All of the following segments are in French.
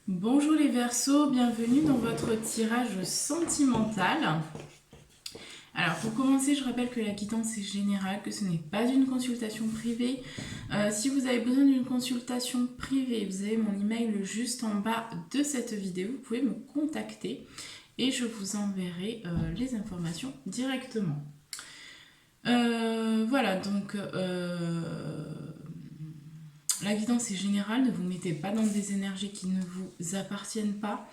Bonjour les Verseaux, bienvenue dans votre tirage sentimental. Alors pour commencer, je rappelle que la quittance est générale, que ce n'est pas une consultation privée. Si vous avez besoin d'une consultation privée, vous avez mon email juste en bas de cette vidéo, vous pouvez me contacter et je vous enverrai les informations directement. Voilà, donc la guidance est générale, ne vous mettez pas dans des énergies qui ne vous appartiennent pas.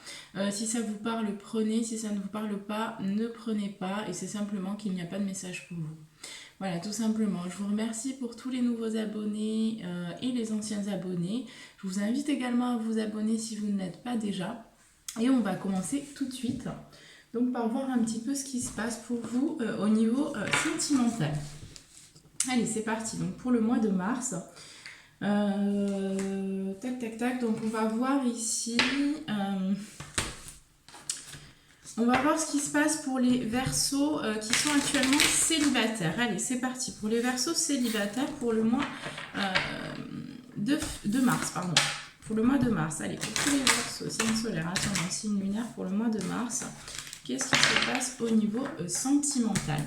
Si ça vous parle, prenez. Si ça ne vous parle pas, ne prenez pas. Et c'est simplement qu'il n'y a pas de message pour vous. Voilà, tout simplement. Je vous remercie pour tous les nouveaux abonnés et les anciens abonnés. Je vous invite également à vous abonner si vous ne l'êtes pas déjà. Et on va commencer tout de suite. Donc par voir un petit peu ce qui se passe pour vous au niveau sentimental. Allez, c'est parti. Donc pour le mois de mars... tac, donc on va voir ici, on va voir ce qui se passe pour les Verseaux qui sont actuellement célibataires. Allez, c'est parti, pour les Verseaux célibataires pour le mois de mars, pardon. Pour le mois de mars, allez, pour tous les Verseaux, signe solaire, ascendant, signe lunaire pour le mois de mars, qu'est-ce qui se passe au niveau sentimental ?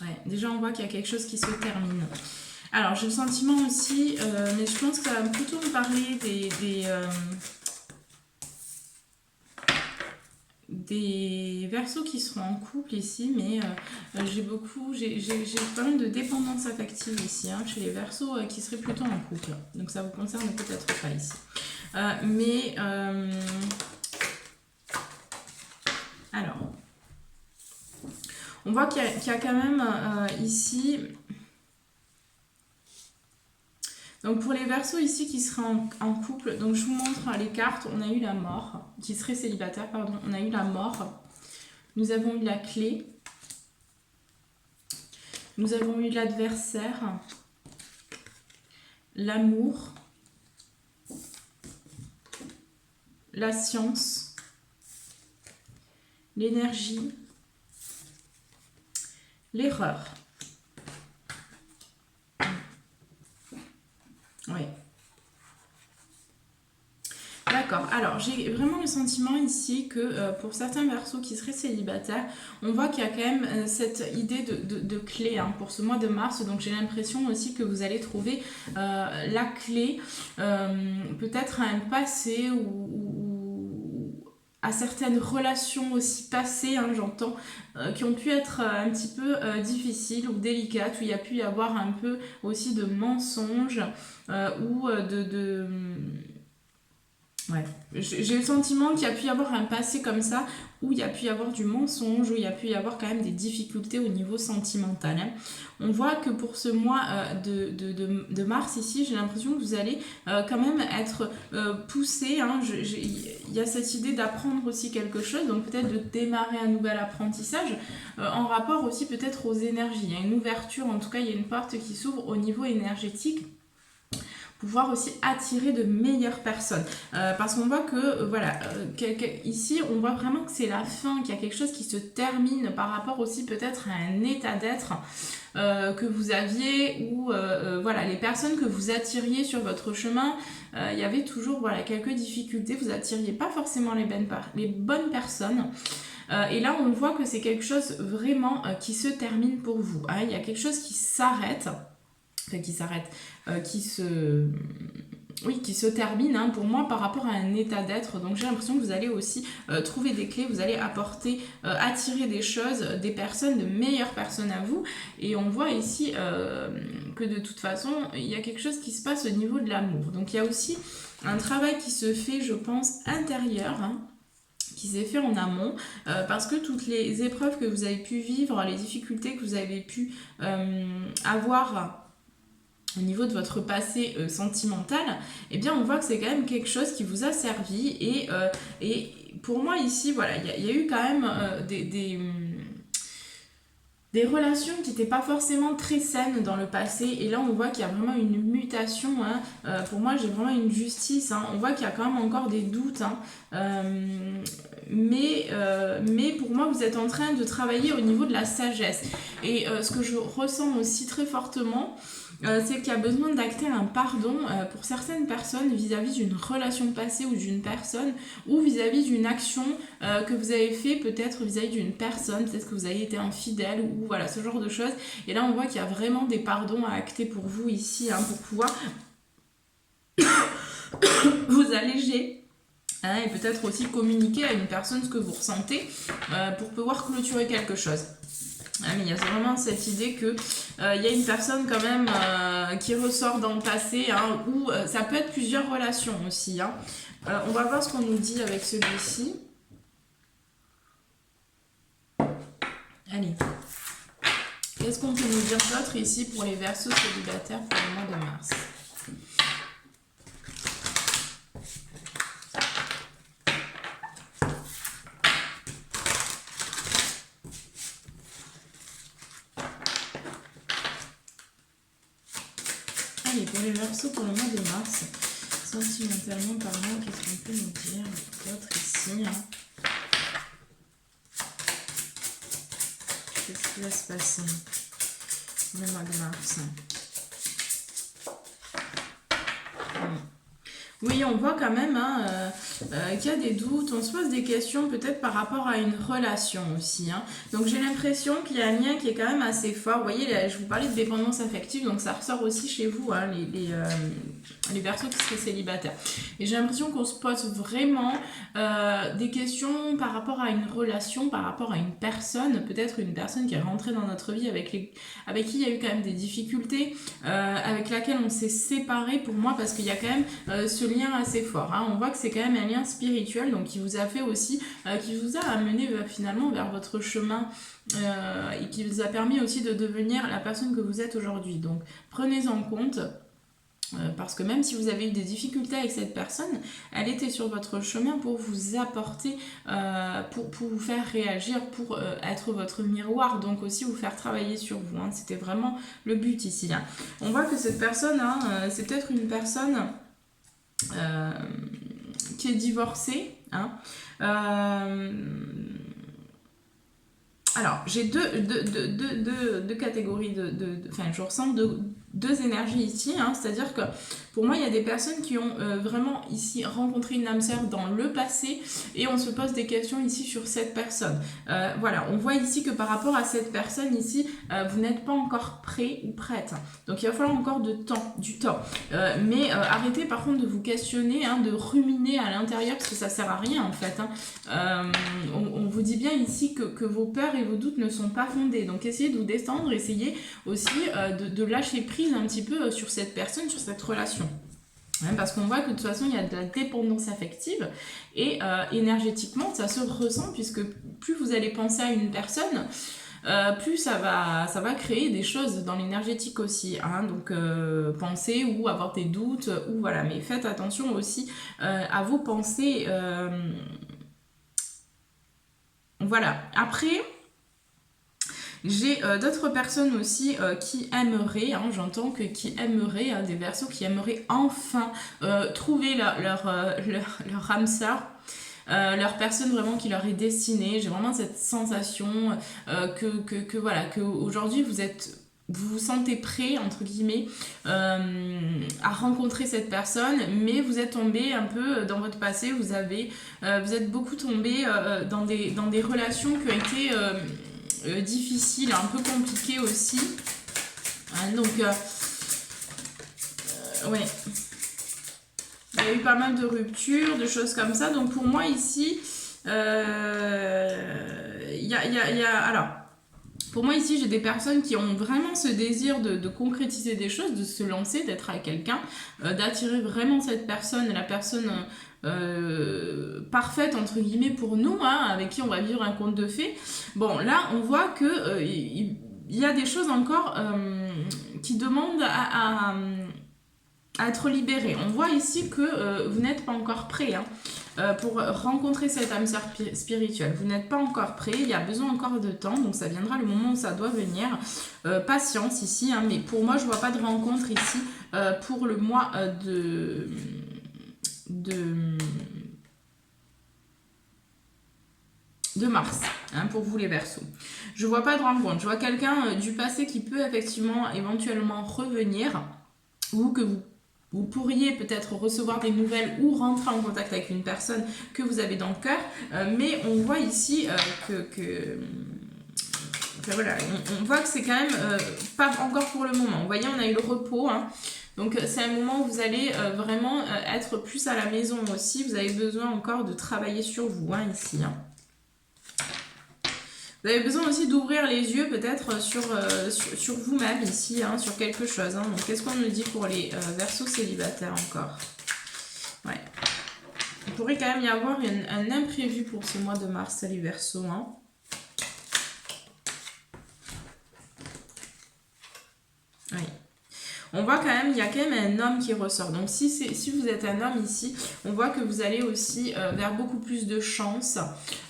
Ouais, déjà on voit qu'il y a quelque chose qui se termine. Alors j'ai le sentiment aussi, mais je pense que ça va plutôt me parler des Verseaux qui seront en couple ici, mais j'ai pas mal de dépendance affective ici, hein, chez les Verseaux qui seraient plutôt en couple. Donc ça vous concerne peut-être pas ici. Alors, on voit qu'il y a quand même ici... Donc pour les Verseaux ici qui seraient en couple, donc je vous montre les cartes, on a eu la mort, qui serait célibataire, pardon, on a eu la mort, nous avons eu la clé, nous avons eu l'adversaire, l'amour, la science, l'énergie, l'erreur. Oui. D'accord, alors j'ai vraiment le sentiment ici que pour certains Verseaux qui seraient célibataires, on voit qu'il y a quand même cette idée de clé hein, pour ce mois de mars, donc j'ai l'impression aussi que vous allez trouver la clé, peut-être à un passé ou à certaines relations aussi passées, hein, j'entends, qui ont pu être un petit peu difficiles ou délicates, où il y a pu y avoir un peu aussi de mensonges ou Ouais, j'ai le sentiment qu'il y a pu y avoir un passé comme ça, où il y a pu y avoir du mensonge, où il y a pu y avoir quand même des difficultés au niveau sentimental. Hein. On voit que pour ce mois de mars ici, j'ai l'impression que vous allez quand même être poussé. Hein. Il y a cette idée d'apprendre aussi quelque chose, donc peut-être de démarrer un nouvel apprentissage, en rapport aussi peut-être aux énergies. Il y a une ouverture, en tout cas il y a une porte qui s'ouvre au niveau énergétique, pouvoir aussi attirer de meilleures personnes. Parce qu'on voit que, voilà, ici, on voit vraiment que c'est la fin, qu'il y a quelque chose qui se termine par rapport aussi peut-être à un état d'être que vous aviez, ou voilà, les personnes que vous attiriez sur votre chemin, il y avait toujours voilà, quelques difficultés, vous attiriez pas forcément les bonnes personnes. Et là, on voit que c'est quelque chose vraiment qui se termine pour vous. Hein. Il y a quelque chose qui s'arrête. Enfin, qui se termine hein, pour moi par rapport à un état d'être. Donc j'ai l'impression que vous allez aussi trouver des clés, vous allez apporter, attirer des choses, des personnes, de meilleures personnes à vous. Et on voit ici que de toute façon, il y a quelque chose qui se passe au niveau de l'amour. Donc il y a aussi un travail qui se fait, je pense, intérieur, hein, qui s'est fait en amont, parce que toutes les épreuves que vous avez pu vivre, les difficultés que vous avez pu avoir au niveau de votre passé sentimental, eh bien on voit que c'est quand même quelque chose qui vous a servi et pour moi ici, voilà, il y a eu quand même des des relations qui n'étaient pas forcément très saines dans le passé. Et là, on voit qu'il y a vraiment une mutation. Hein. Pour moi, j'ai vraiment une justice. Hein. On voit qu'il y a quand même encore des doutes. Hein. Mais pour moi, vous êtes en train de travailler au niveau de la sagesse. Et ce que je ressens aussi très fortement, c'est qu'il y a besoin d'acter un pardon pour certaines personnes vis-à-vis d'une relation passée ou d'une personne, ou vis-à-vis d'une action que vous avez fait peut-être vis-à-vis d'une personne, peut-être que vous avez été infidèle ou voilà, ce genre de choses. Et là, on voit qu'il y a vraiment des pardons à acter pour vous ici, hein, pour pouvoir vous alléger. Hein, et peut-être aussi communiquer à une personne ce que vous ressentez pour pouvoir clôturer quelque chose. Ah, mais il y a vraiment cette idée que il y a une personne quand même qui ressort dans le passé, hein, ou ça peut être plusieurs relations aussi. Hein. On va voir ce qu'on nous dit avec celui-ci. Allez. Qu'est-ce qu'on peut nous dire d'autre ici pour les Verseaux célibataires pour le mois de mars? Allez, pour les Verseaux pour le mois de mars, sentimentalement parlant, qu'est-ce qu'on peut nous dire d'autre ici, hein? Qu'est-ce qui va se passer pour le mois de mars? Oui, on voit quand même hein, qu'il y a des doutes, on se pose des questions peut-être par rapport à une relation aussi. Hein. Donc j'ai l'impression qu'il y a un lien qui est quand même assez fort. Vous voyez, là, je vous parlais de dépendance affective, donc ça ressort aussi chez vous, hein, les Verseaux qui seraient célibataires. Et j'ai l'impression qu'on se pose vraiment des questions par rapport à une relation, par rapport à une personne, peut-être une personne qui est rentrée dans notre vie avec qui il y a eu quand même des difficultés, avec laquelle on s'est séparé pour moi, parce qu'il y a quand même ce lien assez fort. Hein. On voit que c'est quand même un lien spirituel, donc qui vous a fait aussi, qui vous a amené finalement vers votre chemin et qui vous a permis aussi de devenir la personne que vous êtes aujourd'hui. Donc prenez en compte. Parce que même si vous avez eu des difficultés avec cette personne, elle était sur votre chemin pour vous apporter, pour vous faire réagir, pour être votre miroir, donc aussi vous faire travailler sur vous. Hein. C'était vraiment le but ici. Hein. On voit que cette personne, hein, c'est peut-être une personne qui est divorcée. Hein. Alors, j'ai deux catégories enfin, je ressens deux énergies ici, hein, c'est-à-dire que pour moi, il y a des personnes qui ont vraiment ici rencontré une âme sœur dans le passé et on se pose des questions ici sur cette personne. Voilà, on voit ici que par rapport à cette personne ici, vous n'êtes pas encore prêt ou prête. Donc, il va falloir encore du temps. Mais arrêtez par contre de vous questionner, hein, de ruminer à l'intérieur parce que ça sert à rien en fait. Hein. On vous dit bien ici que vos peurs et vos doutes ne sont pas fondés. Donc, essayez de vous détendre, essayez aussi de lâcher prise un petit peu sur cette personne, sur cette relation. Hein, parce qu'on voit que de toute façon, il y a de la dépendance affective et énergétiquement, ça se ressent puisque plus vous allez penser à une personne, plus ça va créer des choses dans l'énergétique aussi. Hein, donc, penser ou avoir des doutes, ou voilà. Mais faites attention aussi à vos pensées. Voilà. Après... J'ai d'autres personnes aussi qui aimeraient, hein, j'entends que qui aimeraient, hein, des Verseaux qui aimeraient enfin trouver leur âme sœur, leur personne vraiment qui leur est destinée. J'ai vraiment cette sensation que voilà, que aujourd'hui vous vous sentez prêt, entre guillemets, à rencontrer cette personne, mais vous êtes tombé un peu dans votre passé, vous êtes beaucoup tombé dans des relations qui ont été... difficile, un peu compliqué aussi. Donc, ouais. Il y a eu pas mal de ruptures, de choses comme ça. Donc, pour moi, ici, alors, pour moi, ici, j'ai des personnes qui ont vraiment ce désir de concrétiser des choses, de se lancer, d'être avec quelqu'un, d'attirer vraiment cette personne, la personne... parfaite entre guillemets pour nous, hein, avec qui on va vivre un conte de fées. Bon, là on voit que il y a des choses encore qui demandent à être libérées. On voit ici que vous n'êtes pas encore prêt, hein. pour rencontrer cette âme sœur spirituelle. Vous n'êtes pas encore prêt, il y a besoin encore de temps, donc ça viendra le moment où ça doit venir. Patience ici, hein, mais pour moi je vois pas de rencontre ici pour le mois de mars, hein, pour vous les Verseaux. Je vois pas de rencontre, je vois quelqu'un du passé qui peut effectivement éventuellement revenir, ou que vous pourriez peut-être recevoir des nouvelles ou rentrer en contact avec une personne que vous avez dans le cœur, mais on voit ici que voilà, on voit que c'est quand même pas encore pour le moment. Vous voyez, on a eu le repos, hein. Donc c'est un moment où vous allez vraiment être plus à la maison aussi. Vous avez besoin encore de travailler sur vous, hein, ici, hein. Vous avez besoin aussi d'ouvrir les yeux peut-être sur vous-même ici, hein, sur quelque chose, hein. Donc qu'est-ce qu'on nous dit pour les Verseaux célibataires encore? Ouais. Il pourrait quand même y avoir un imprévu pour ce mois de mars, les Verseaux, hein. Oui. On voit quand même, il y a quand même un homme qui ressort. Donc si vous êtes un homme ici, on voit que vous allez aussi vers beaucoup plus de chance.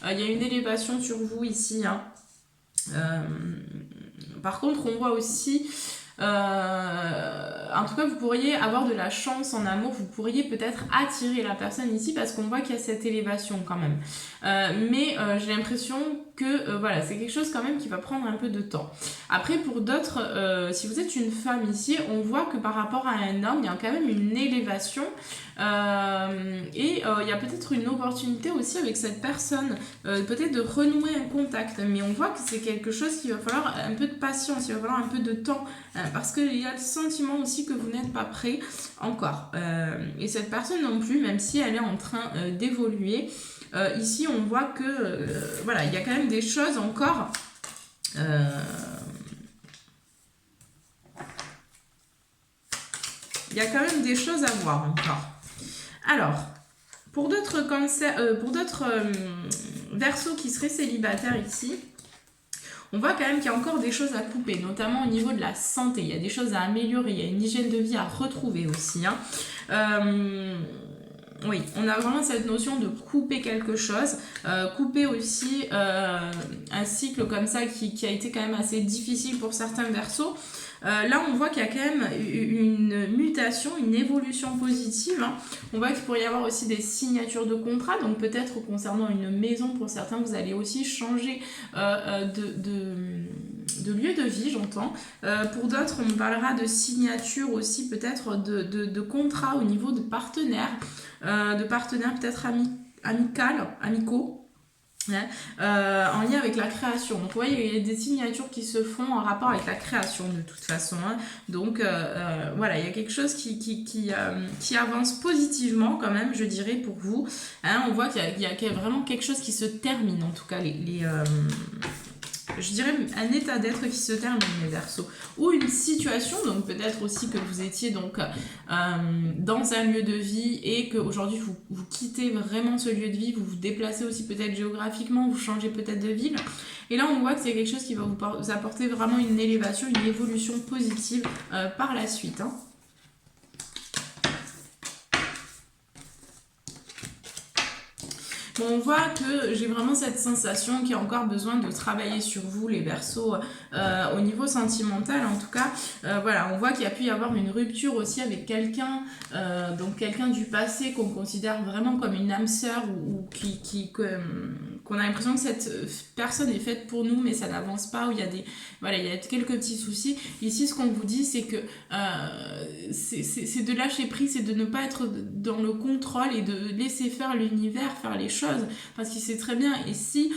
Il y a une élévation sur vous ici, hein. Par contre, on voit aussi, en tout cas, vous pourriez avoir de la chance en amour, vous pourriez peut-être attirer la personne ici parce qu'on voit qu'il y a cette élévation quand même. Mais j'ai l'impression que voilà, c'est quelque chose quand même qui va prendre un peu de temps. Après, pour d'autres, si vous êtes une femme ici, on voit que par rapport à un homme, il y a quand même une élévation et il y a peut-être une opportunité aussi avec cette personne, peut-être de renouer un contact. Mais on voit que c'est quelque chose qui va falloir un peu de patience, il va falloir un peu de temps parce qu'il y a le sentiment aussi que vous n'êtes pas prêt encore. Et cette personne non plus, même si elle est en train d'évoluer, ici on voit que voilà, il y a quand même des choses encore il y a quand même des choses à voir encore. Alors, pour d'autres Verseaux qui seraient célibataires ici, on voit quand même qu'il y a encore des choses à couper, notamment au niveau de la santé. Il y a des choses à améliorer, il y a une hygiène de vie à retrouver aussi, hein. Oui, on a vraiment cette notion de couper quelque chose, couper aussi un cycle comme ça qui a été quand même assez difficile pour certains Verseaux. Là, on voit qu'il y a quand même une mutation, une évolution positive, hein. On voit qu'il pourrait y avoir aussi des signatures de contrat, donc peut-être concernant une maison, pour certains, vous allez aussi changer de lieu de vie, j'entends. Pour d'autres, on parlera de signature aussi, peut-être de contrat au niveau de partenaires peut-être amicaux. Ouais. En lien avec la création. Donc, vous voyez, il y a des signatures qui se font en rapport avec la création de toute façon, hein. Donc, voilà, il y a quelque chose qui avance positivement quand même, je dirais, pour vous, hein. On voit qu'il y a vraiment quelque chose qui se termine, en tout cas, je dirais un état d'être qui se termine, les Verseaux, ou une situation, donc peut-être aussi que vous étiez donc dans un lieu de vie et qu'aujourd'hui vous quittez vraiment ce lieu de vie, vous vous déplacez aussi peut-être géographiquement, vous changez peut-être de ville, et là on voit que c'est quelque chose qui va vous apporter vraiment une élévation, une évolution positive par la suite, hein. Bon, on voit que j'ai vraiment cette sensation qu'il y a encore besoin de travailler sur vous, les Verseaux, au niveau sentimental en tout cas. Voilà, on voit qu'il y a pu y avoir une rupture aussi avec quelqu'un, donc quelqu'un du passé qu'on considère vraiment comme une âme sœur ou qu'on a l'impression que cette personne est faite pour nous, mais ça n'avance pas, où il y a il y a quelques petits soucis. Ici, ce qu'on vous dit, c'est que c'est de lâcher prise, c'est de ne pas être dans le contrôle et de laisser faire l'univers, faire les choses, parce qu'il sait très bien, et si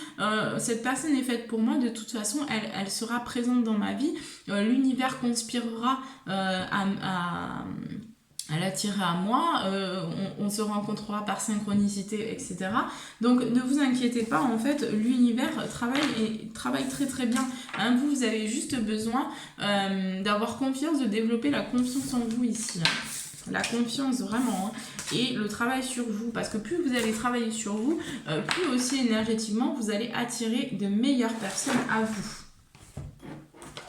cette personne est faite pour moi, de toute façon elle sera présente dans ma vie, l'univers conspirera à l'attirer à moi, on se rencontrera par synchronicité, etc. Donc ne vous inquiétez pas, en fait l'univers travaille très très bien, hein. Vous avez juste besoin d'avoir confiance, de développer la confiance en vous ici, hein. La confiance vraiment, hein, et le travail sur vous, parce que plus vous allez travailler sur vous, plus aussi énergétiquement vous allez attirer de meilleures personnes à vous.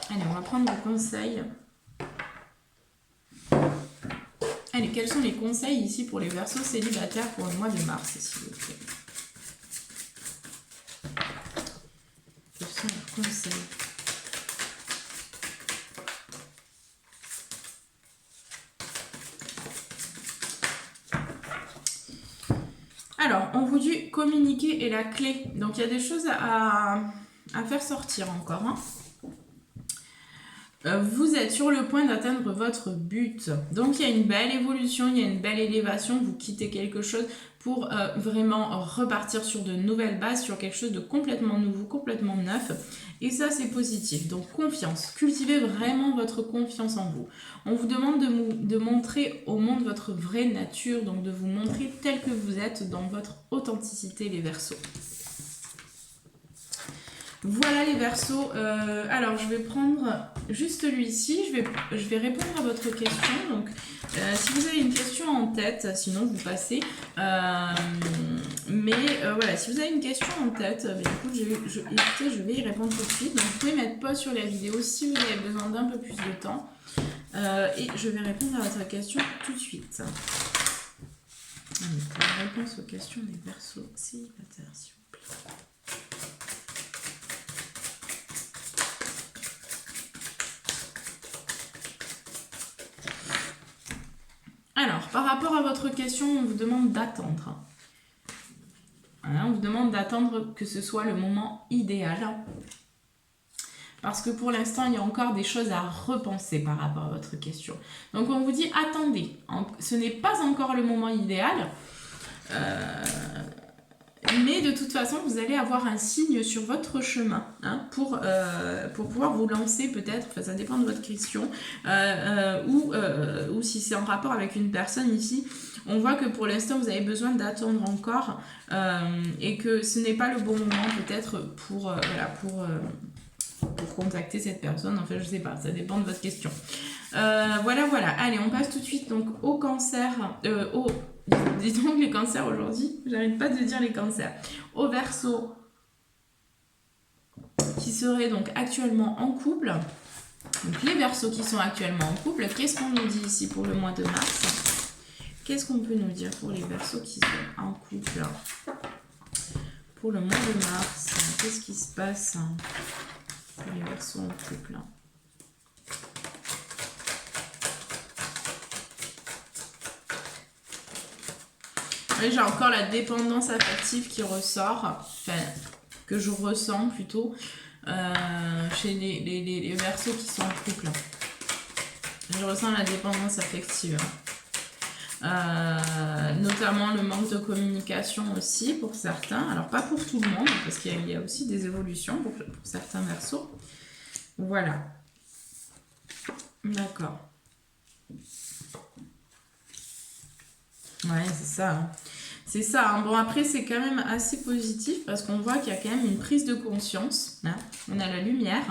Allez, on va prendre vos conseils. Allez, quels sont les conseils ici pour les Verseaux célibataires pour le mois de mars, s'il vous plaît? Quels sont les conseils? Alors, on vous dit communiquer est la clé. Donc, il y a des choses à faire sortir encore. Hein. Vous êtes sur le point d'atteindre votre but. Donc, il y a une belle évolution, il y a une belle élévation. Vous quittez quelque chose pour vraiment repartir sur de nouvelles bases, sur quelque chose de complètement nouveau, complètement neuf. Et ça, c'est positif. Donc, confiance. Cultivez vraiment votre confiance en vous. On vous demande de montrer au monde votre vraie nature, donc de vous montrer tel que vous êtes dans votre authenticité, les Verseaux. Voilà les Verseaux. Alors, je vais prendre juste celui-ci. Je vais répondre à votre question. Donc, si vous avez une question en tête, sinon vous passez. Voilà, si vous avez une question en tête, écoute, je vais y répondre tout de suite. Donc, vous pouvez mettre pause sur la vidéo si vous avez besoin d'un peu plus de temps. Et je vais répondre à votre question tout de suite. Allez, pour la réponse aux questions des Verseaux célibataires, s'il vous plaît. Alors, par rapport à votre question, on vous demande d'attendre. Voilà, on vous demande d'attendre que ce soit le moment idéal. Parce que pour l'instant, il y a encore des choses à repenser par rapport à votre question. Donc, on vous dit attendez. Ce n'est pas encore le moment idéal. Mais de toute façon, vous allez avoir un signe sur votre chemin pour pouvoir vous lancer peut-être, enfin, ça dépend de votre question, ou si c'est en rapport avec une personne ici, on voit que pour l'instant, vous avez besoin d'attendre encore et que ce n'est pas le bon moment peut-être pour contacter cette personne. Enfin, je sais pas, ça dépend de votre question. Voilà. Allez, on passe tout de suite donc au cancer, dis donc les cancers aujourd'hui, j'arrête pas de dire les cancers. Au Verseau, qui seraient donc actuellement en couple. Donc les Verseaux qui sont actuellement en couple, qu'est-ce qu'on nous dit ici pour le mois de mars? Qu'est-ce qu'on peut nous dire pour les Verseaux qui sont en couple? Pour le mois de mars, qu'est-ce qui se passe pour les Verseaux en couple? J'ai encore la dépendance affective qui ressort, enfin, que je ressens plutôt chez les Verseaux qui sont en couple. Je ressens la dépendance affective. Notamment le manque de communication aussi pour certains. Alors pas pour tout le monde, parce qu'il y a aussi des évolutions pour certains Verseaux. Voilà. D'accord. Ouais, c'est ça. Hein. C'est ça. Hein. Bon, après, c'est quand même assez positif parce qu'on voit qu'il y a quand même une prise de conscience. Hein. On a la lumière.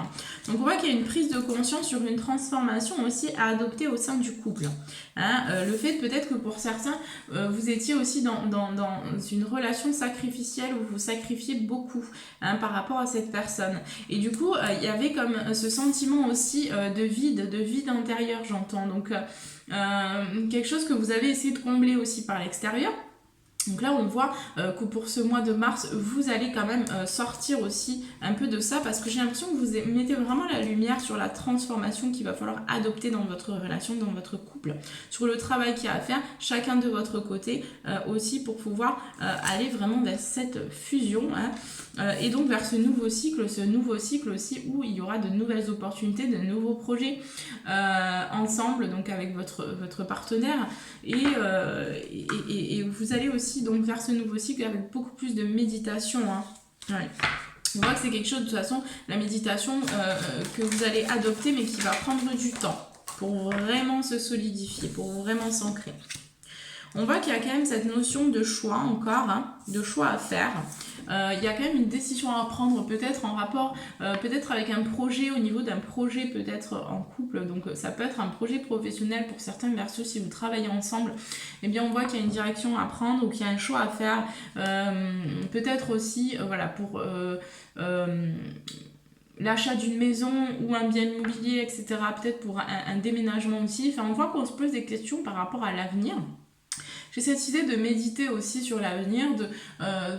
Donc, on voit qu'il y a une prise de conscience sur une transformation aussi à adopter au sein du couple. Hein. Le fait peut-être que pour certains, vous étiez aussi dans une relation sacrificielle où vous sacrifiez beaucoup par rapport à cette personne. Et du coup, il y avait comme ce sentiment aussi de vide intérieur, j'entends. Donc, quelque chose que vous avez essayé de combler aussi par l'extérieur. Donc là, on voit que pour ce mois de mars, vous allez quand même sortir aussi un peu de ça parce que j'ai l'impression que vous mettez vraiment la lumière sur la transformation qu'il va falloir adopter dans votre relation, dans votre couple, sur le travail qu'il y a à faire, chacun de votre côté aussi pour pouvoir aller vraiment vers cette fusion et donc vers ce nouveau cycle aussi où il y aura de nouvelles opportunités, de nouveaux projets ensemble, donc avec votre partenaire et vous allez aussi donc vers ce nouveau cycle avec beaucoup plus de méditation. Hein. Ouais. On voit que c'est quelque chose, de toute façon, la méditation que vous allez adopter, mais qui va prendre du temps pour vraiment se solidifier, pour vraiment s'ancrer. On voit qu'il y a quand même cette notion de choix encore, de choix à faire. Il y a quand même une décision à prendre peut-être en rapport, peut-être avec un projet, au niveau d'un projet peut-être en couple. Donc ça peut être un projet professionnel pour certains Verseaux si vous travaillez ensemble. Eh bien on voit qu'il y a une direction à prendre ou qu'il y a un choix à faire. Peut-être aussi, voilà, pour... l'achat d'une maison ou un bien immobilier, etc. Peut-être pour un déménagement aussi. Enfin, on voit qu'on se pose des questions par rapport à l'avenir. J'ai cette idée de méditer aussi sur l'avenir,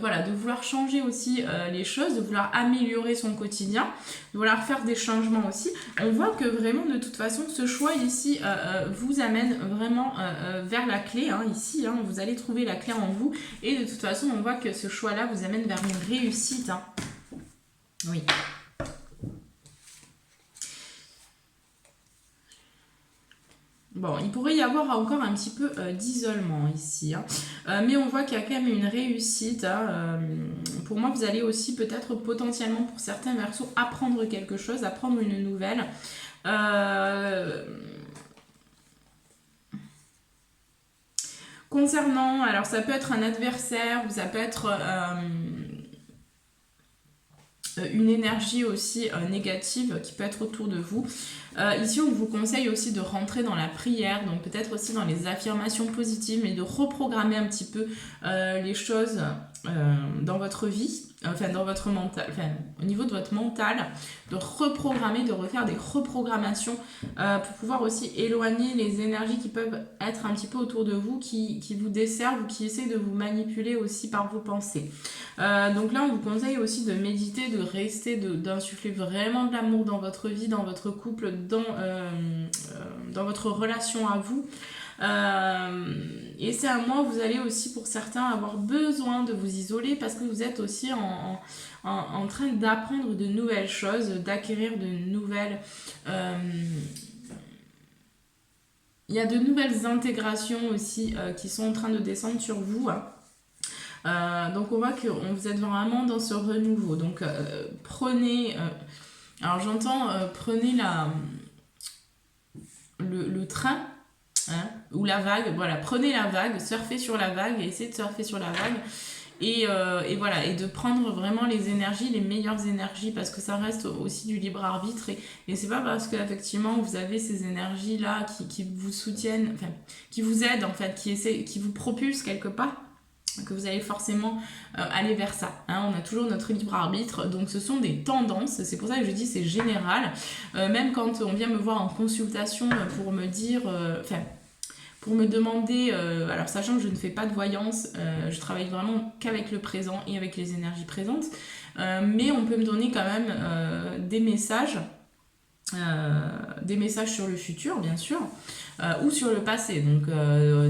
voilà, de vouloir changer aussi les choses, de vouloir améliorer son quotidien, de vouloir faire des changements aussi. On voit que vraiment, de toute façon, ce choix ici vous amène vraiment vers la clé. Hein, ici, hein, vous allez trouver la clé en vous. Et de toute façon, on voit que ce choix-là vous amène vers une réussite. Hein. Oui. Bon, il pourrait y avoir encore un petit peu d'isolement ici, hein. Mais on voit qu'il y a quand même une réussite. Hein. Pour moi, vous allez aussi peut-être potentiellement pour certains Verseaux apprendre quelque chose, apprendre une nouvelle. Concernant, alors ça peut être un adversaire, ça peut être une énergie aussi négative qui peut être autour de vous. Ici, on vous conseille aussi de rentrer dans la prière, donc peut-être aussi dans les affirmations positives, mais de reprogrammer un petit peu les choses dans votre vie, enfin dans votre mental, enfin au niveau de votre mental, de reprogrammer, de refaire des reprogrammations pour pouvoir aussi éloigner les énergies qui peuvent être un petit peu autour de vous, qui vous desservent ou qui essaient de vous manipuler aussi par vos pensées. Donc là, on vous conseille aussi de méditer, de rester, d'insuffler vraiment de l'amour dans votre vie, dans votre couple, dans votre relation à vous. Et c'est à moi, vous allez aussi pour certains avoir besoin de vous isoler parce que vous êtes aussi en train d'apprendre de nouvelles choses, d'acquérir de nouvelles... il y a de nouvelles intégrations aussi qui sont en train de descendre sur vous. Donc on voit que vous êtes vraiment dans ce renouveau. Donc prenez... alors j'entends, prenez le train, hein, ou la vague, voilà, prenez la vague, surfez sur la vague, et essayez de surfer sur la vague, et voilà, et de prendre vraiment les énergies, les meilleures énergies, parce que ça reste aussi du libre arbitre, et c'est pas parce qu'effectivement vous avez ces énergies-là qui vous soutiennent, enfin, qui vous aident en fait, qui vous propulsent quelque part, que vous allez forcément aller vers ça. Hein, on a toujours notre libre arbitre, donc ce sont des tendances, c'est pour ça que je dis c'est général. Même quand on vient me voir en consultation pour me dire, pour me demander, alors sachant que je ne fais pas de voyance, je travaille vraiment qu'avec le présent et avec les énergies présentes, mais on peut me donner quand même des messages sur le futur, bien sûr, ou sur le passé. Donc,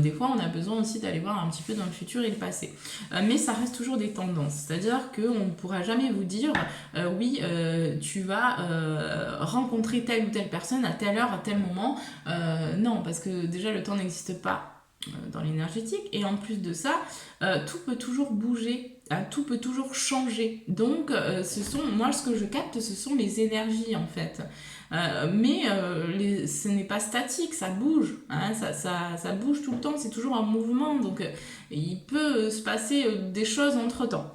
des fois, on a besoin aussi d'aller voir un petit peu dans le futur et le passé. Mais ça reste toujours des tendances. C'est-à-dire qu'on ne pourra jamais vous dire, oui, tu vas rencontrer telle ou telle personne à telle heure, à tel moment. Non, parce que déjà, le temps n'existe pas dans l'énergétique. Et en plus de ça, tout peut toujours bouger. Tout peut toujours changer. Donc, moi, ce que je capte, ce sont les énergies, en fait. Mais ce n'est pas statique, ça bouge, hein, ça bouge tout le temps, c'est toujours un mouvement, donc il peut se passer des choses entre temps.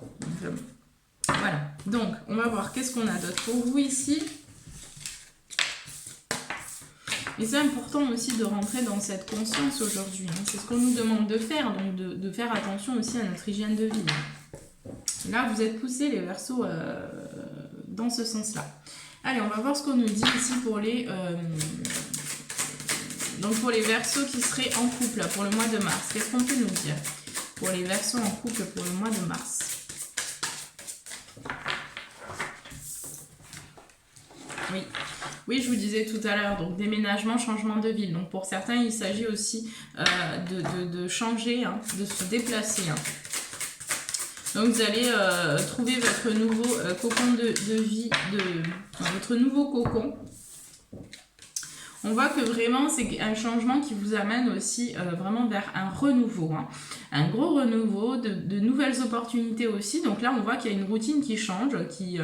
Voilà, donc on va voir qu'est-ce qu'on a d'autre pour vous ici. Et c'est important aussi de rentrer dans cette conscience aujourd'hui, hein. C'est ce qu'on nous demande de faire, donc de faire attention aussi à notre hygiène de vie. Là, vous êtes poussés les Verseaux dans ce sens-là. Allez, on va voir ce qu'on nous dit ici pour les Verseaux qui seraient en couple pour le mois de mars. Qu'est-ce qu'on peut nous dire pour les Verseaux en couple pour le mois de mars? Oui, je vous disais tout à l'heure, donc déménagement, changement de ville. Donc pour certains, il s'agit aussi de changer, hein, de se déplacer. Hein. Donc vous allez trouver votre nouveau cocon de vie, votre nouveau cocon. On voit que vraiment c'est un changement qui vous amène aussi vraiment vers un renouveau, hein. Un gros renouveau, de nouvelles opportunités aussi. Donc là on voit qu'il y a une routine qui change, qui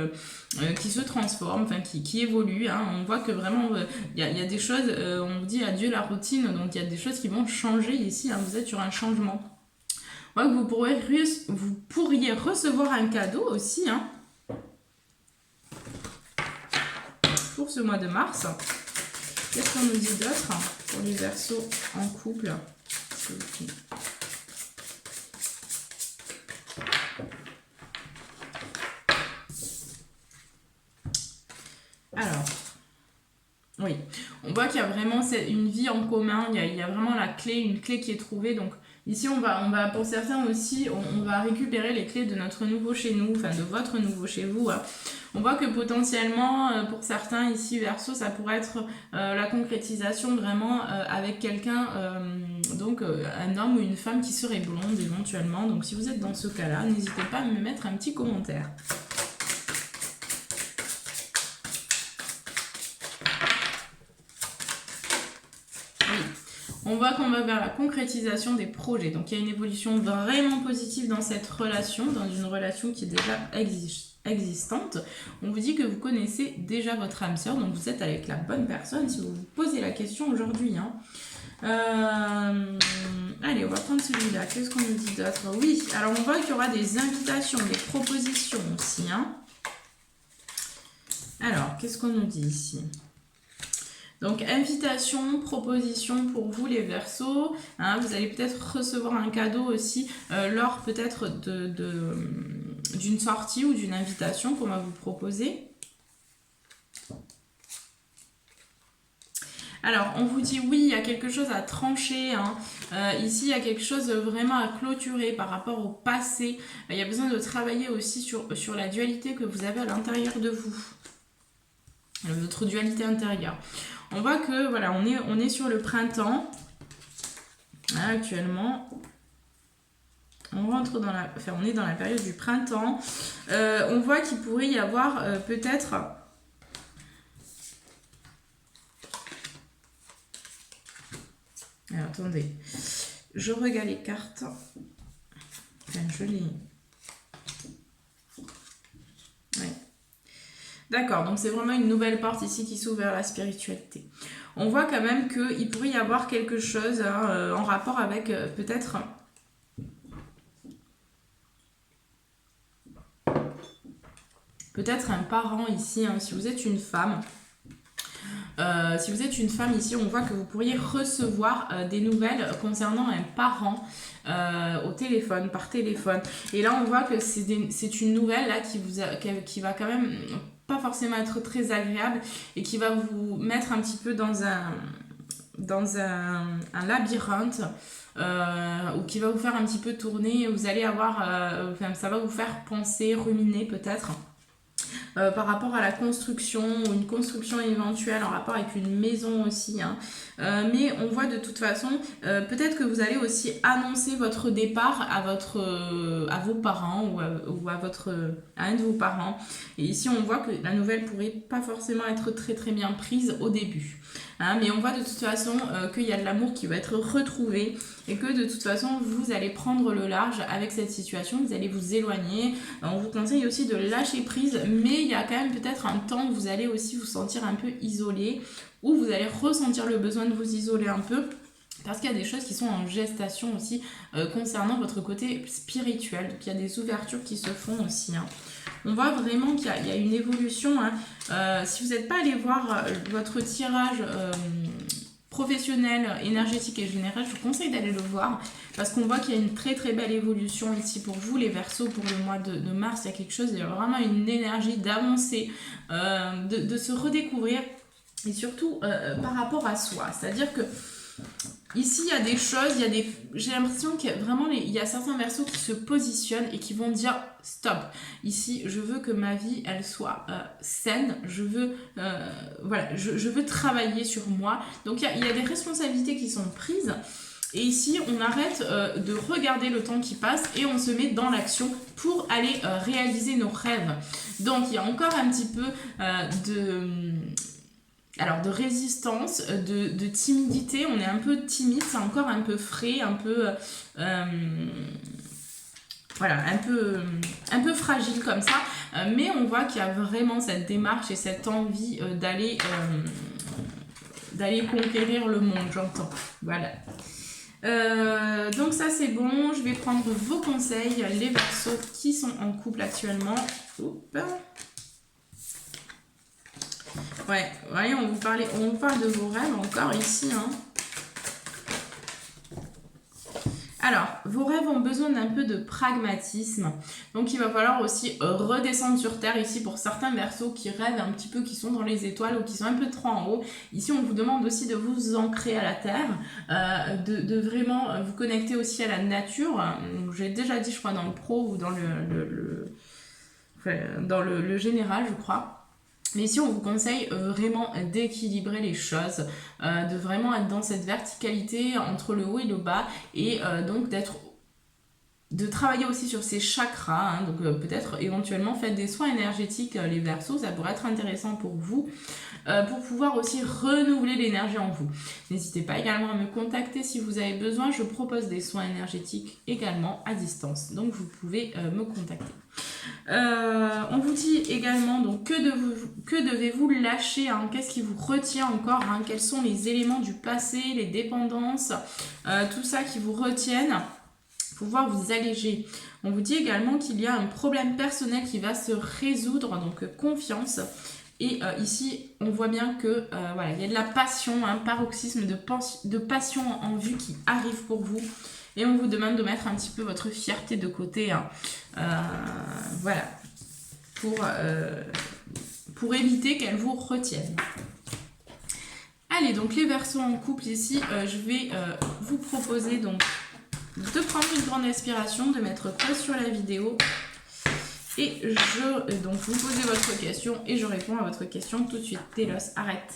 se transforme, enfin qui évolue, hein. On voit que vraiment il y a des choses, on vous dit adieu la routine, donc il y a des choses qui vont changer ici, hein. Vous êtes sur un changement. Ouais, vous pourriez recevoir un cadeau aussi, hein, pour ce mois de mars. Qu'est-ce qu'on nous dit d'autre pour les Verseaux en couple? on voit qu'il y a vraiment une vie en commun, il y a vraiment une clé qui est trouvée. Donc ici, on va pour certains aussi, on va récupérer les clés de notre nouveau chez nous, enfin de votre nouveau chez vous. Hein. On voit que potentiellement, pour certains ici, Verseau, ça pourrait être la concrétisation vraiment avec quelqu'un, donc un homme ou une femme qui serait blonde éventuellement. Donc si vous êtes dans ce cas-là, n'hésitez pas à me mettre un petit commentaire. On voit qu'on va vers la concrétisation des projets. Donc il y a une évolution vraiment positive dans cette relation, dans une relation qui est déjà existante. On vous dit que vous connaissez déjà votre âme sœur, donc vous êtes avec la bonne personne si vous vous posez la question aujourd'hui. Hein. Allez, on va prendre celui-là. Qu'est-ce qu'on nous dit d'autre? Oui, alors on voit qu'il y aura des invitations, des propositions aussi. Hein. Alors, qu'est-ce qu'on nous dit ici? Donc, invitation, proposition pour vous les Verseaux. Hein, vous allez peut-être recevoir un cadeau aussi lors peut-être d'une sortie ou d'une invitation qu'on va vous proposer. Alors, on vous dit oui, il y a quelque chose à trancher. Hein. Ici, il y a quelque chose vraiment à clôturer par rapport au passé. Il y a besoin de travailler aussi sur la dualité que vous avez à l'intérieur de vous. Votre dualité intérieure. On voit que voilà, on est sur le printemps. Là, actuellement, on rentre dans on est dans la période du printemps. On voit qu'il pourrait y avoir peut-être. Alors, attendez, je regarde les cartes. Enfin, je les. Ouais. D'accord, donc c'est vraiment une nouvelle porte ici qui s'ouvre vers la spiritualité. On voit quand même qu'il pourrait y avoir quelque chose hein, en rapport avec peut-être un parent ici, hein, si vous êtes une femme. Si vous êtes une femme ici, on voit que vous pourriez recevoir des nouvelles concernant un parent au téléphone, par téléphone. Et là, on voit que c'est une nouvelle là, qui va quand même pas forcément être très agréable et qui va vous mettre un petit peu dans un labyrinthe ou qui va vous faire un petit peu tourner. Vous allez avoir, ça va vous faire penser, ruminer peut-être. Par rapport à la construction ou une construction éventuelle en rapport avec une maison aussi. Hein. Mais on voit de toute façon, peut-être que vous allez aussi annoncer votre départ à vos parents ou à un de vos parents. Et ici, on voit que la nouvelle pourrait pas forcément être très très bien prise au début. Hein, mais on voit de toute façon qu'il y a de l'amour qui va être retrouvé et que de toute façon vous allez prendre le large avec cette situation, vous allez vous éloigner. On vous conseille aussi de lâcher prise, mais il y a quand même peut-être un temps où vous allez aussi vous sentir un peu isolé, où vous allez ressentir le besoin de vous isoler un peu. Parce qu'il y a des choses qui sont en gestation aussi concernant votre côté spirituel. Donc il y a des ouvertures qui se font aussi. Hein. On voit vraiment qu'il y a une évolution. Hein. Si vous n'êtes pas allé voir votre tirage professionnel, énergétique et général, je vous conseille d'aller le voir. Parce qu'on voit qu'il y a une très très belle évolution ici pour vous les Verseaux pour le mois de mars. Il y a quelque chose, il y a vraiment une énergie d'avancer, de se redécouvrir. Et surtout par rapport à soi. C'est-à-dire que ici, il y a des choses, j'ai l'impression qu'il y a vraiment il y a certains Verseaux qui se positionnent et qui vont dire stop. Ici, je veux que ma vie, elle soit saine. Je veux, je veux travailler sur moi. Donc, il y a des responsabilités qui sont prises. Et ici, on arrête de regarder le temps qui passe et on se met dans l'action pour aller réaliser nos rêves. Donc, il y a encore un petit peu de résistance, de timidité. On est un peu timide, c'est encore un peu frais, un peu un peu fragile comme ça, mais on voit qu'il y a vraiment cette démarche et cette envie d'aller conquérir le monde, j'entends. Voilà. Donc ça c'est bon, je vais prendre vos conseils, les Verseaux qui sont en couple actuellement. Oups. Ouais, voyez, on vous parle de vos rêves encore ici. Hein. Alors, vos rêves ont besoin d'un peu de pragmatisme. Donc, il va falloir aussi redescendre sur Terre ici pour certains Verseaux qui rêvent un petit peu, qui sont dans les étoiles ou qui sont un peu trop en haut. Ici, on vous demande aussi de vous ancrer à la Terre, de vraiment vous connecter aussi à la nature. J'ai déjà dit, je crois, dans le pro ou dans le général, je crois. Mais ici, on vous conseille vraiment d'équilibrer les choses, de vraiment être dans cette verticalité entre le haut et le bas, et donc de travailler aussi sur ces chakras, hein. Donc peut-être éventuellement faites des soins énergétiques, les Verseaux, ça pourrait être intéressant pour vous, pour pouvoir aussi renouveler l'énergie en vous. N'hésitez pas également à me contacter si vous avez besoin, je propose des soins énergétiques également à distance, donc vous pouvez me contacter. On vous dit également donc que devez-vous lâcher, hein, qu'est-ce qui vous retient encore, hein, quels sont les éléments du passé, les dépendances, tout ça qui vous retiennent, pouvoir vous alléger. On vous dit également qu'il y a un problème personnel qui va se résoudre, donc confiance. Et ici, on voit bien que voilà, il y a de la passion, un paroxysme de passion en vue qui arrive pour vous. Et on vous demande de mettre un petit peu votre fierté de côté, hein. Voilà, pour éviter qu'elle vous retienne. Allez, donc les Verseaux en couple ici, je vais vous proposer donc de prendre une grande inspiration, de mettre pause sur la vidéo. Et donc vous posez votre question et je réponds à votre question tout de suite. Télos, arrête.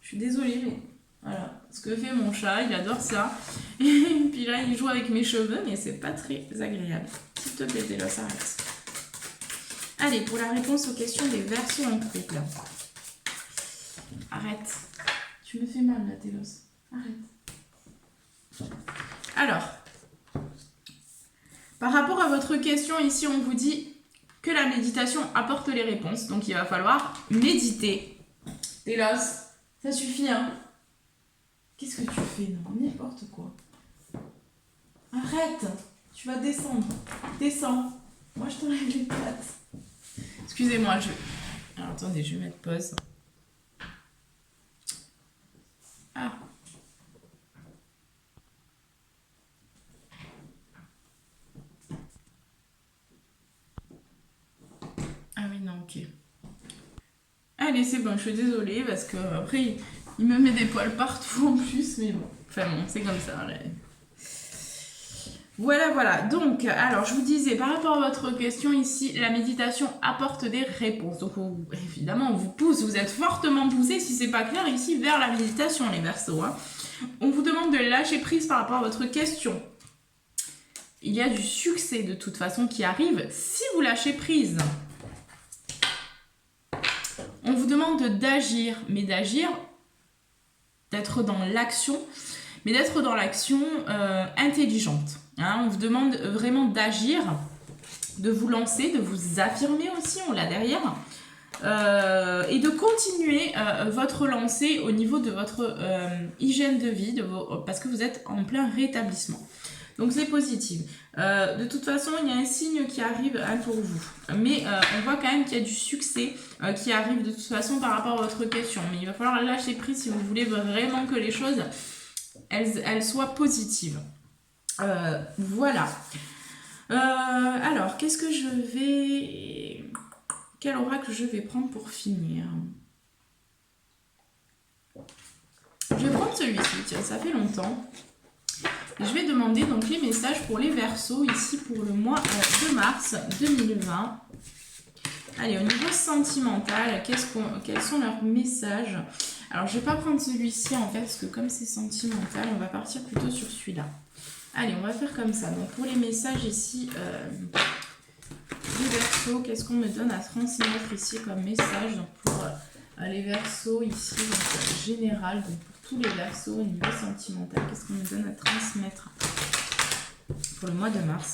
Je suis désolée, mais voilà. Ce que fait mon chat, il adore ça. Et puis là, il joue avec mes cheveux, mais c'est pas très agréable. S'il te plaît, Télos, arrête. Allez, pour la réponse aux questions des Verseaux en couple. Arrête. Tu me fais mal, là, Télos. Arrête. Alors, par rapport à votre question, ici, on vous dit que la méditation apporte les réponses. Donc, il va falloir méditer. Télos, ça suffit, hein. Qu'est-ce que tu fais? Non, n'importe quoi. Arrête. Tu vas descendre. Descends. Moi, je t'enlève les pattes. Excusez-moi, Alors, attendez, je vais mettre pause. Ah. Ah oui, non, ok. Allez, c'est bon, je suis désolée parce que après il me met des poils partout en plus, mais bon. Enfin bon, c'est comme ça. Là. Voilà. Donc, alors, je vous disais, par rapport à votre question ici, la méditation apporte des réponses. Donc, évidemment, on vous pousse, vous êtes fortement poussé, si c'est pas clair, ici, vers la méditation, les Verseaux, hein. On vous demande de lâcher prise par rapport à votre question. Il y a du succès, de toute façon, qui arrive si vous lâchez prise. On vous demande d'agir, mais d'être dans l'action, mais d'être dans l'action intelligente. Hein, on vous demande vraiment d'agir, de vous lancer, de vous affirmer aussi, on l'a derrière, et de continuer votre lancée au niveau de votre hygiène de vie, parce que vous êtes en plein rétablissement. Donc c'est positif. De toute façon, il y a un signe qui arrive pour vous. Mais on voit quand même qu'il y a du succès qui arrive de toute façon par rapport à votre question. Mais il va falloir lâcher prise si vous voulez vraiment que les choses elles soient positives. Voilà. Alors, qu'est-ce que je vais... Quel oracle je vais prendre pour finir? Je vais prendre celui-ci, tiens, ça fait longtemps. Je vais demander donc les messages pour les Verseaux ici pour le mois de mars 2020. Allez, au niveau sentimental, quels sont leurs messages? Alors, je ne vais pas prendre celui-ci en fait, parce que comme c'est sentimental, on va partir plutôt sur celui-là. Allez, on va faire comme ça. Donc, pour les messages ici, les Verseaux, qu'est-ce qu'on me donne à transmettre ici comme message? Donc, pour les Verseaux ici, donc, général, donc pour tous les Verseaux au niveau sentimental, qu'est-ce qu'on me donne à transmettre pour le mois de mars?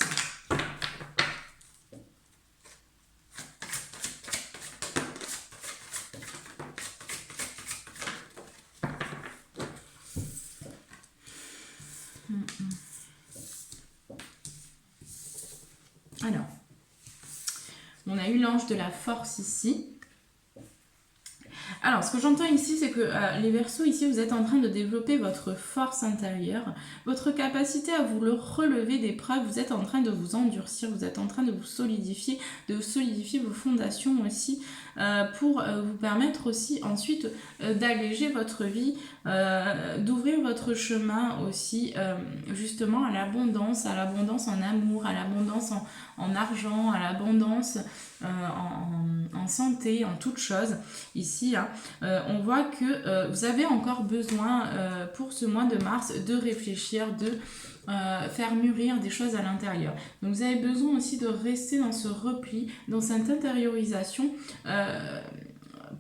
Alors, on a eu l'ange de la force ici. Alors, ce que j'entends ici, c'est que les Verseaux, ici, vous êtes en train de développer votre force intérieure, votre capacité à vous le relever d'épreuves, vous êtes en train de vous endurcir, vous êtes en train de vous solidifier vos fondations aussi, pour vous permettre aussi ensuite d'alléger votre vie, d'ouvrir votre chemin aussi justement à l'abondance en amour, à l'abondance en argent, à l'abondance en santé, en toute chose. Ici, hein, on voit que vous avez encore besoin pour ce mois de mars de réfléchir, de faire mûrir des choses à l'intérieur. Donc vous avez besoin aussi de rester dans ce repli, dans cette intériorisation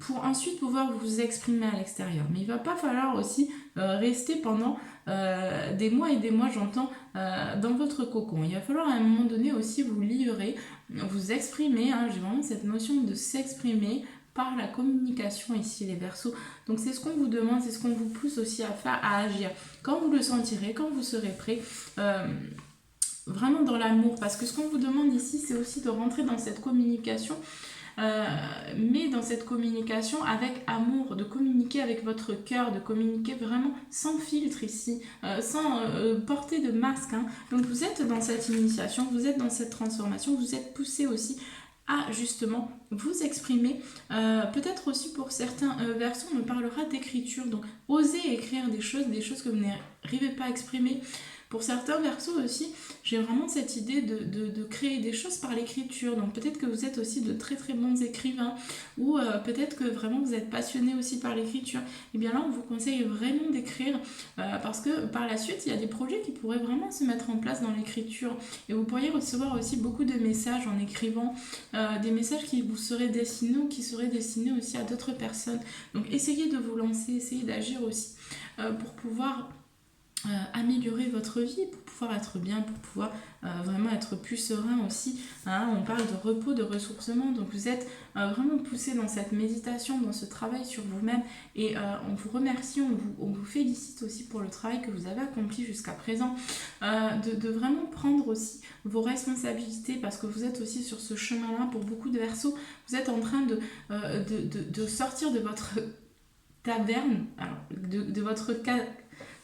pour ensuite pouvoir vous exprimer à l'extérieur. Mais il ne va pas falloir aussi rester pendant des mois et des mois, j'entends, dans votre cocon. Il va falloir à un moment donné aussi vous livrer, vous exprimer, hein, j'ai vraiment cette notion de s'exprimer par la communication ici les Verseaux. Donc c'est ce qu'on vous demande, c'est ce qu'on vous pousse aussi à faire, à agir. Quand vous le sentirez, quand vous serez prêt, vraiment dans l'amour, parce que ce qu'on vous demande ici, c'est aussi de rentrer dans cette communication, mais dans cette communication avec amour, de communiquer avec votre cœur, de communiquer vraiment sans filtre ici, sans porter de masque, hein. Donc vous êtes dans cette initiation, vous êtes dans cette transformation, vous êtes poussé aussi à justement vous exprimer. Peut-être aussi pour certains Verseaux, on parlera d'écriture, donc osez écrire des choses que vous n'arrivez pas à exprimer. Pour certains Verseaux aussi, j'ai vraiment cette idée de créer des choses par l'écriture. Donc peut-être que vous êtes aussi de très très bons écrivains, ou peut-être que vraiment vous êtes passionné aussi par l'écriture. Et bien là, on vous conseille vraiment d'écrire, parce que par la suite, il y a des projets qui pourraient vraiment se mettre en place dans l'écriture. Et vous pourriez recevoir aussi beaucoup de messages en écrivant, des messages qui vous seraient destinés ou qui seraient destinés aussi à d'autres personnes. Donc essayez de vous lancer, essayez d'agir aussi pour pouvoir améliorer votre vie, pour pouvoir être bien, pour pouvoir vraiment être plus serein aussi, hein. On parle de repos, de ressourcement, donc vous êtes vraiment poussé dans cette méditation, dans ce travail sur vous-même, et on vous remercie, on vous félicite aussi pour le travail que vous avez accompli jusqu'à présent, de vraiment prendre aussi vos responsabilités, parce que vous êtes aussi sur ce chemin-là. Pour beaucoup de Verseaux, vous êtes en train de sortir de votre taverne, alors de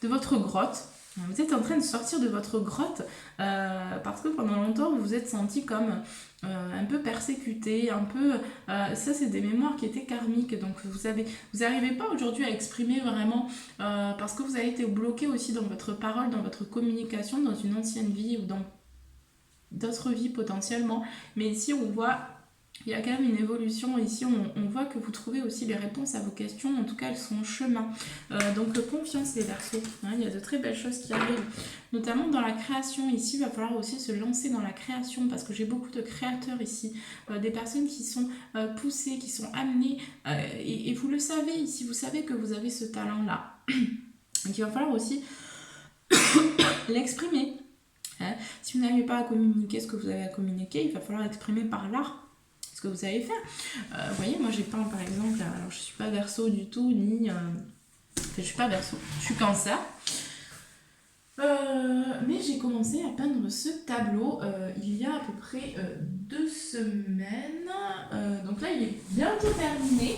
votre grotte. Vous êtes en train de sortir de votre grotte parce que pendant longtemps vous vous êtes senti comme un peu persécuté, un peu... ça c'est des mémoires qui étaient karmiques, donc vous n'arrivez pas aujourd'hui à exprimer vraiment parce que vous avez été bloqué aussi dans votre parole, dans votre communication, dans une ancienne vie ou dans d'autres vies potentiellement. Mais ici on voit... Il y a quand même une évolution ici, on voit que vous trouvez aussi les réponses à vos questions, en tout cas elles sont en chemin. Donc confiance les Verseaux, hein, il y a de très belles choses qui arrivent, notamment dans la création. Ici, il va falloir aussi se lancer dans la création, parce que j'ai beaucoup de créateurs ici, des personnes qui sont poussées, qui sont amenées, et vous le savez ici, vous savez que vous avez ce talent-là. Donc il va falloir aussi l'exprimer. Hein. Si vous n'arrivez pas à communiquer ce que vous avez à communiquer, il va falloir l'exprimer par l'art que vous savez faire. Vous voyez, moi j'ai peint par exemple, alors je suis pas Verseau du tout, ni je suis pas Verseau, je suis Cancer, mais j'ai commencé à peindre ce tableau il y a à peu près 2 semaines, donc là il est bientôt terminé,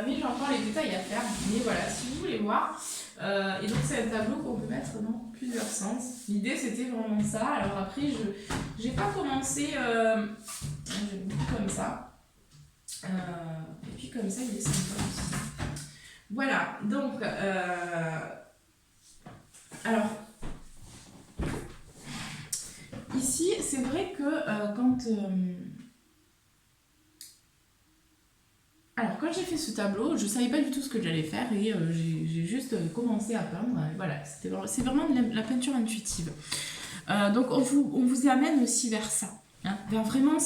mais j'ai encore les détails à faire. Mais voilà, si vous voulez voir, et donc c'est un tableau qu'on peut mettre dans plusieurs sens. L'idée c'était vraiment ça. Alors après j'ai pas commencé j'ai beaucoup comme ça, et puis comme ça il est sympa aussi. Voilà, donc alors ici c'est vrai que quand j'ai fait ce tableau, je savais pas du tout ce que j'allais faire, et j'ai juste commencé à peindre. Voilà, c'est vraiment de la peinture intuitive. Donc on vous amène aussi vers ça. Hein, vers vraiment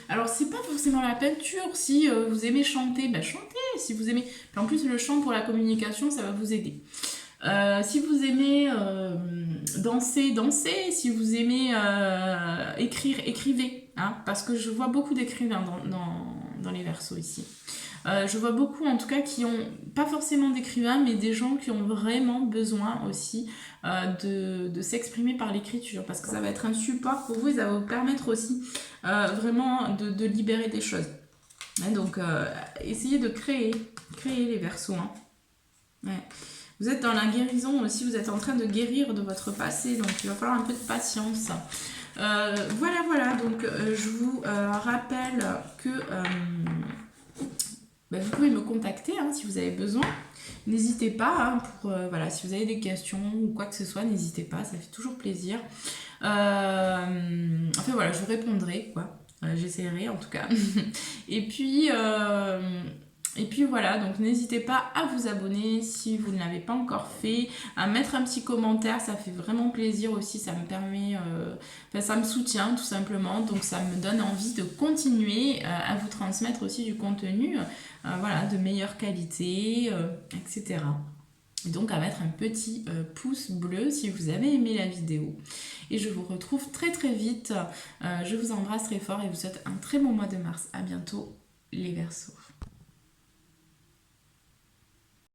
alors c'est pas forcément la peinture. Si vous aimez chanter, chantez. Si vous aimez, puis en plus le chant pour la communication, ça va vous aider. Si vous aimez danser, dansez. Si vous aimez écrire, écrivez, hein, parce que je vois beaucoup d'écrivains dans les Verseaux ici. Je vois beaucoup en tout cas qui ont, pas forcément d'écrivains, mais des gens qui ont vraiment besoin aussi de s'exprimer par l'écriture, parce que ça va être un support pour vous et ça va vous permettre aussi vraiment de libérer des choses. Hein, donc, essayez de créer les Verseaux. Hein. Ouais. Vous êtes dans la guérison aussi, vous êtes en train de guérir de votre passé, donc il va falloir un peu de patience. Voilà, donc je vous rappelle que vous pouvez me contacter hein, si vous avez besoin. N'hésitez pas, hein, voilà, si vous avez des questions ou quoi que ce soit, n'hésitez pas, ça fait toujours plaisir. Enfin voilà, je vous répondrai, quoi. J'essaierai en tout cas. Et puis voilà, donc n'hésitez pas à vous abonner si vous ne l'avez pas encore fait, à mettre un petit commentaire, ça fait vraiment plaisir aussi, ça me permet, ça me soutient tout simplement, donc ça me donne envie de continuer à vous transmettre aussi du contenu, voilà, de meilleure qualité, etc. Et donc à mettre un petit pouce bleu si vous avez aimé la vidéo. Et je vous retrouve très très vite, je vous embrasse très fort et vous souhaite un très bon mois de mars. À bientôt les Verseaux.